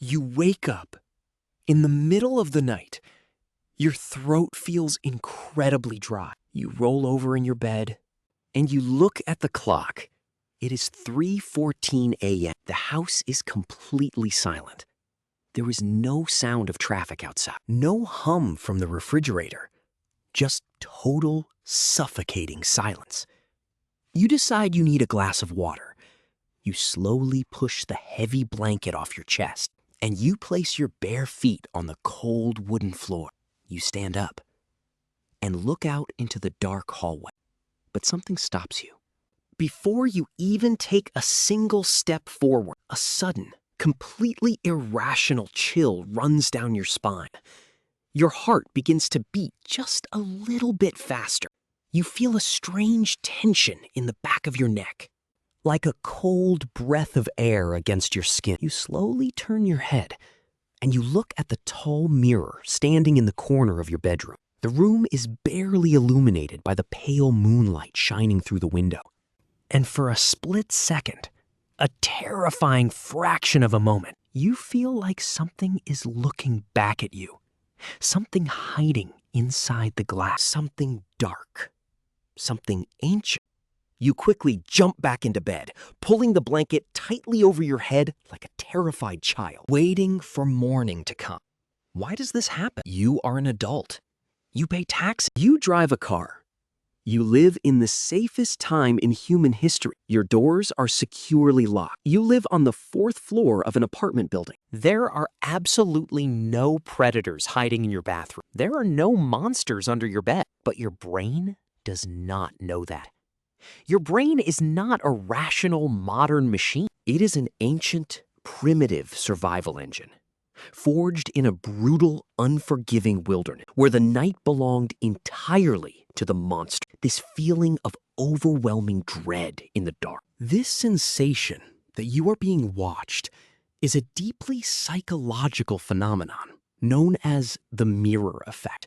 You wake up in the middle of the night. Your throat feels incredibly dry. You roll over in your bed and you look at the clock. It is 3:14 a.m. The house is completely silent. There is no sound of traffic outside, no hum from the refrigerator, just total suffocating silence. You decide you need a glass of water. You slowly push the heavy blanket off your chest, and you place your bare feet on the cold wooden floor. You stand up and look out into the dark hallway, but something stops you. Before you even take a single step forward, a sudden, completely irrational chill runs down your spine. Your heart begins to beat just a little bit faster. You feel a strange tension in the back of your neck, like a cold breath of air against your skin. You slowly turn your head, and you look at the tall mirror standing in the corner of your bedroom. The room is barely illuminated by the pale moonlight shining through the window. And for a split second, a terrifying fraction of a moment, you feel like something is looking back at you. Something hiding inside the glass. Something dark. Something ancient. You quickly jump back into bed, pulling the blanket tightly over your head like a terrified child, waiting for morning to come. Why does this happen? You are an adult. You pay taxes. You drive a car. You live in the safest time in human history. Your doors are securely locked. You live on the 4th floor of an apartment building. There are absolutely no predators hiding in your bathroom. There are no monsters under your bed. But your brain does not know that. Your brain is not a rational modern machine. It is an ancient, primitive survival engine, forged in a brutal, unforgiving wilderness where the night belonged entirely to the monster. This feeling of overwhelming dread in the dark. This sensation that you are being watched is a deeply psychological phenomenon known as the mirror effect.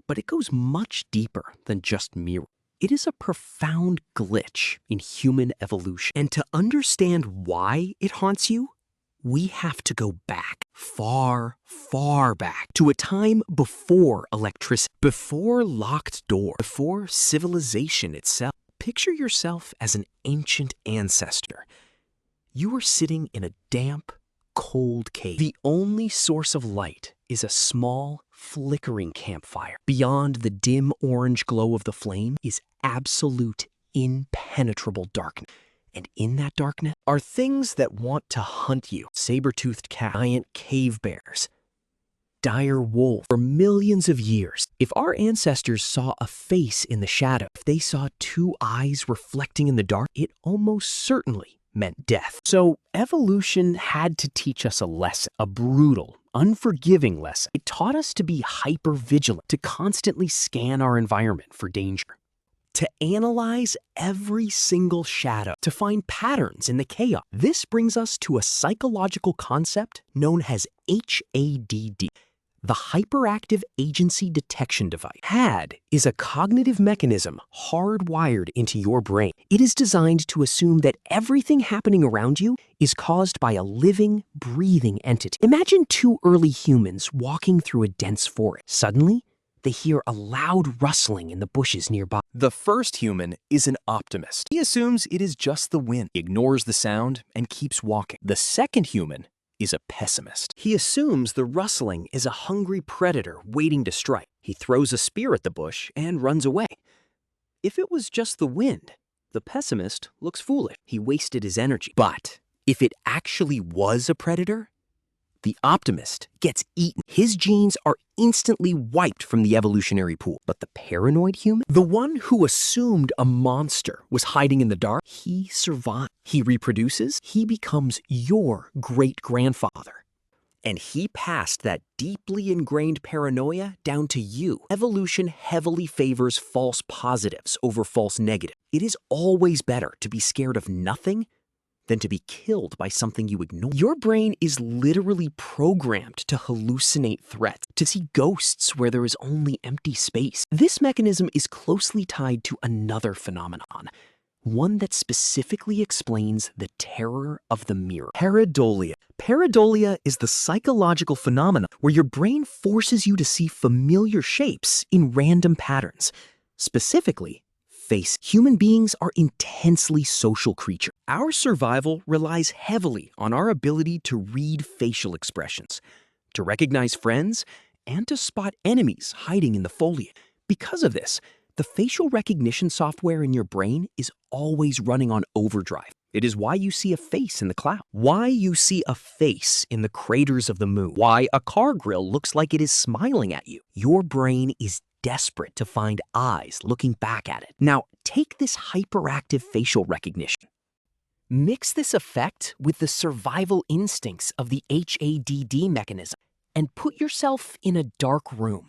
But it goes much deeper than just mirror. It is a profound glitch in human evolution. And to understand why it haunts you, we have to go back, far, far back, to a time before electricity, before locked doors, before civilization itself. Picture yourself as an ancient ancestor. You are sitting in a damp, cold cave. The only source of light is a small, flickering campfire. Beyond the dim orange glow of the flame is absolute, impenetrable darkness. And in that darkness are things that want to hunt you. Saber-toothed cats, giant cave bears, dire wolves. For millions of years, if our ancestors saw a face in the shadow, if they saw 2 eyes reflecting in the dark, it almost certainly meant death. So evolution had to teach us a lesson, a brutal, unforgiving lesson. It taught us to be hyper-vigilant, to constantly scan our environment for danger, to analyze every single shadow, to find patterns in the chaos. This brings us to a psychological concept known as HADD, the Hyperactive Agency Detection Device. HAD is a cognitive mechanism hardwired into your brain. It is designed to assume that everything happening around you is caused by a living, breathing entity. Imagine 2 early humans walking through a dense forest. Suddenly, they hear a loud rustling in the bushes nearby. The first human is an optimist. He assumes it is just the wind, he ignores the sound, and keeps walking. The second human is a pessimist. He assumes the rustling is a hungry predator waiting to strike. He throws a spear at the bush and runs away. If it was just the wind, the pessimist looks foolish. He wasted his energy. But if it actually was a predator, the optimist gets eaten. His genes are instantly wiped from the evolutionary pool. But the paranoid human, the one who assumed a monster was hiding in the dark, he survives. He reproduces. He becomes your great-grandfather. And he passed that deeply ingrained paranoia down to you. Evolution heavily favors false positives over false negatives. It is always better to be scared of nothing than to be killed by something you ignore. Your brain is literally programmed to hallucinate threats, to see ghosts where there is only empty space. This mechanism is closely tied to another phenomenon, one that specifically explains the terror of the mirror. Pareidolia. Pareidolia is the psychological phenomenon where your brain forces you to see familiar shapes in random patterns. Specifically, face. Human beings are intensely social creatures. Our survival relies heavily on our ability to read facial expressions, to recognize friends, and to spot enemies hiding in the foliage. Because of this, the facial recognition software in your brain is always running on overdrive. It is why you see a face in the cloud, why you see a face in the craters of the moon, why a car grill looks like it is smiling at you. Your brain is desperate to find eyes looking back at it. Now, take this hyperactive facial recognition. Mix this effect with the survival instincts of the HADD mechanism and put yourself in a dark room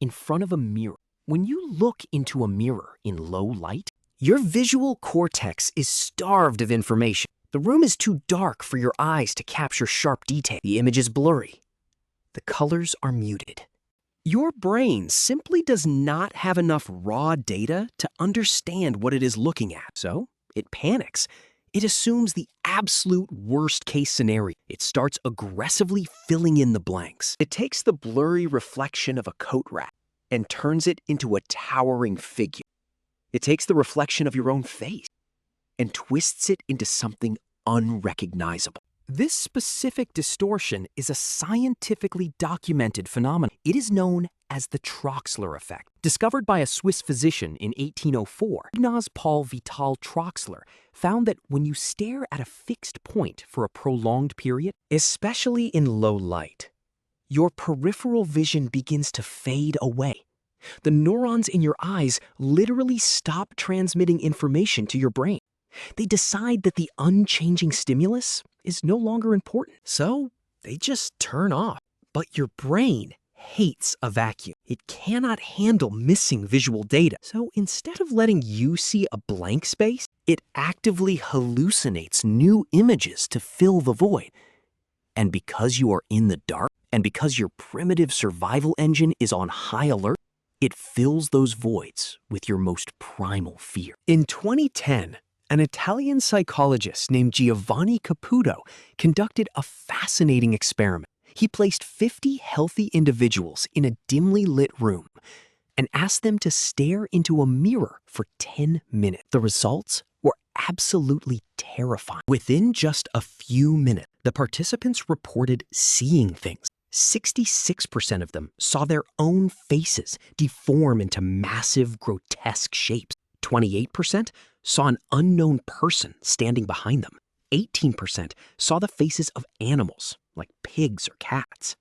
in front of a mirror. When you look into a mirror in low light, your visual cortex is starved of information. The room is too dark for your eyes to capture sharp detail. The image is blurry. The colors are muted. Your brain simply does not have enough raw data to understand what it is looking at. So it panics. It assumes the absolute worst case scenario. It starts aggressively filling in the blanks. It takes the blurry reflection of a coat rack and turns it into a towering figure. It takes the reflection of your own face and twists it into something unrecognizable. This specific distortion is a scientifically documented phenomenon. It is known as the Troxler Effect. Discovered by a Swiss physician in 1804, Ignaz Paul Vital Troxler found that when you stare at a fixed point for a prolonged period, especially in low light, your peripheral vision begins to fade away. The neurons in your eyes literally stop transmitting information to your brain. They decide that the unchanging stimulus is no longer important, so they just turn off. But your brain hates a vacuum. It cannot handle missing visual data. So instead of letting you see a blank space, it actively hallucinates new images to fill the void. And because you are in the dark, and because your primitive survival engine is on high alert, it fills those voids with your most primal fear. In 2010, an Italian psychologist named Giovanni Caputo conducted a fascinating experiment. He placed 50 healthy individuals in a dimly lit room and asked them to stare into a mirror for 10 minutes. The results were absolutely terrifying. Within just a few minutes, the participants reported seeing things. 66% of them saw their own faces deform into massive, grotesque shapes. 28% saw an unknown person standing behind them. 18% saw the faces of animals, like pigs or cats.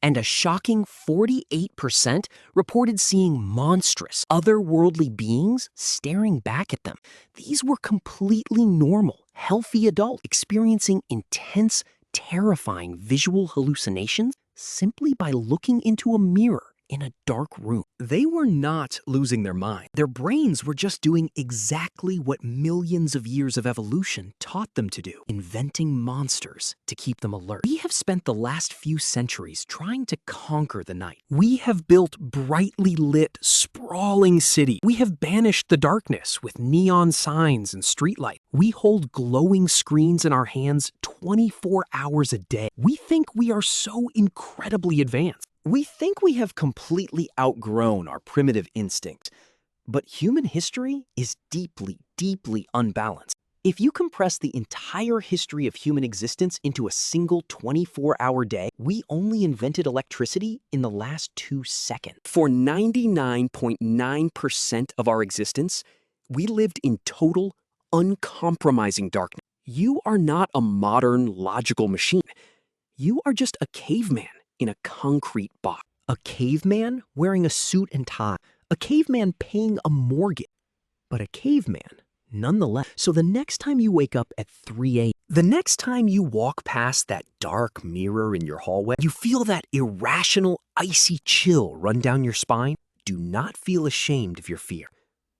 And a shocking 48% reported seeing monstrous, otherworldly beings staring back at them. These were completely normal, healthy adults experiencing intense, terrifying visual hallucinations simply by looking into a mirror in a dark room. They were not losing their mind. Their brains were just doing exactly what millions of years of evolution taught them to do, inventing monsters to keep them alert. We have spent the last few centuries trying to conquer the night. We have built brightly lit, sprawling cities. We have banished the darkness with neon signs and streetlights. We hold glowing screens in our hands 24 hours a day. We think we are so incredibly advanced. We think we have completely outgrown our primitive instincts, but human history is deeply, deeply unbalanced. If you compress the entire history of human existence into a single 24-hour day, we only invented electricity in the last 2 seconds. For 99.9% of our existence, we lived in total, uncompromising darkness. You are not a modern, logical machine. You are just a caveman in a concrete box. A caveman wearing a suit and tie. A caveman paying a mortgage. But a caveman nonetheless. So the next time you wake up at 3 a.m., the next time you walk past that dark mirror in your hallway, you feel that irrational, icy chill run down your spine, do not feel ashamed of your fear.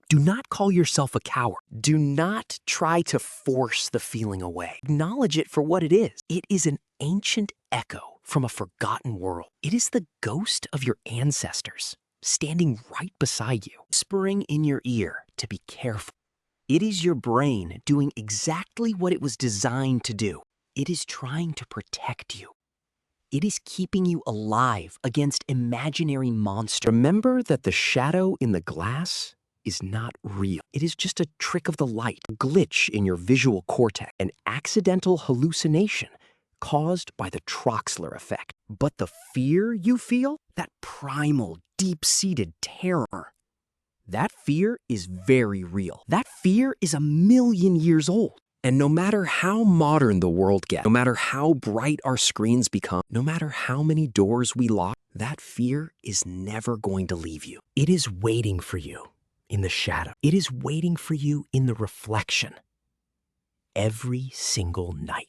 Do not call yourself a coward. Do not try to force the feeling away. Acknowledge it for what it is. It is an ancient echo from a forgotten world. It is the ghost of your ancestors, standing right beside you, whispering in your ear to be careful. It is your brain doing exactly what it was designed to do, It is trying to protect you. It is keeping you alive against imaginary monsters. Remember that the shadow in the glass is not real. It is just a trick of the light, a glitch in your visual cortex, an accidental hallucination caused by the Troxler Effect. But the fear you feel, that primal, deep-seated terror, that fear is very real. That fear is 1,000,000 years old. And no matter how modern the world gets, no matter how bright our screens become, no matter how many doors we lock, that fear is never going to leave you. It is waiting for you in the shadow. It is waiting for you in the reflection every single night.